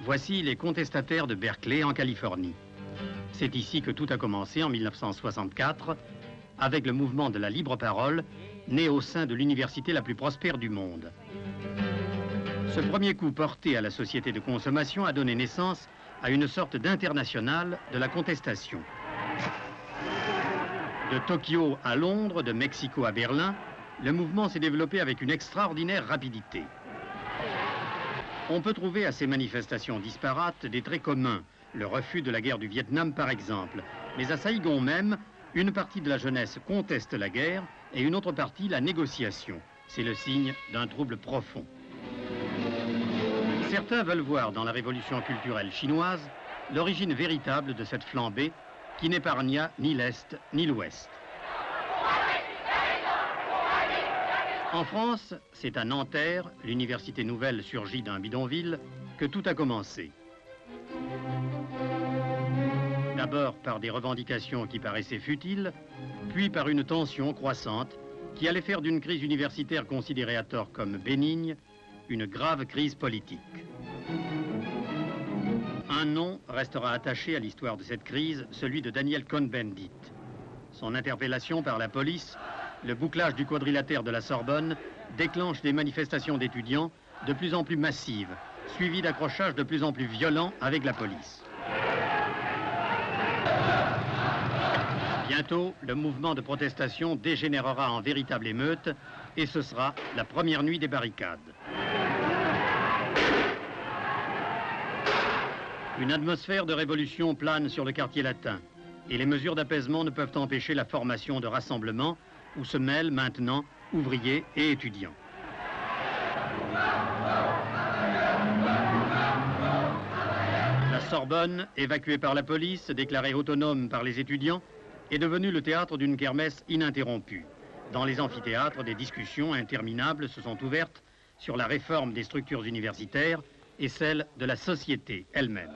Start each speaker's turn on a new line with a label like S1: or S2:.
S1: Voici les contestataires de Berkeley en Californie. C'est ici que tout a commencé en 1964 avec le mouvement de la libre parole né au sein de l'université la plus prospère du monde. Ce premier coup porté à la société de consommation a donné naissance à une sorte d'internationale de la contestation. De Tokyo à Londres, de Mexico à Berlin, le mouvement s'est développé avec une extraordinaire rapidité. On peut trouver à ces manifestations disparates des traits communs, le refus de la guerre du Vietnam par exemple. Mais à Saïgon même, une partie de la jeunesse conteste la guerre et une autre partie la négociation. C'est le signe d'un trouble profond. Certains veulent voir dans la révolution culturelle chinoise l'origine véritable de cette flambée qui n'épargna ni l'Est ni l'Ouest. En France, c'est à Nanterre, l'université nouvelle surgit d'un bidonville, que tout a commencé. D'abord par des revendications qui paraissaient futiles, puis par une tension croissante qui allait faire d'une crise universitaire considérée à tort comme bénigne, une grave crise politique. Un nom restera attaché à l'histoire de cette crise, celui de Daniel Cohn-Bendit. Son interpellation par la police, le bouclage du quadrilatère de la Sorbonne, déclenche des manifestations d'étudiants de plus en plus massives, suivies d'accrochages de plus en plus violents avec la police. Bientôt, le mouvement de protestation dégénérera en véritable émeute et ce sera la première nuit des barricades. Une atmosphère de révolution plane sur le quartier latin et les mesures d'apaisement ne peuvent empêcher la formation de rassemblements où se mêlent maintenant ouvriers et étudiants. La Sorbonne, évacuée par la police, déclarée autonome par les étudiants, est devenue le théâtre d'une kermesse ininterrompue. Dans les amphithéâtres, des discussions interminables se sont ouvertes sur la réforme des structures universitaires et celle de la société elle-même.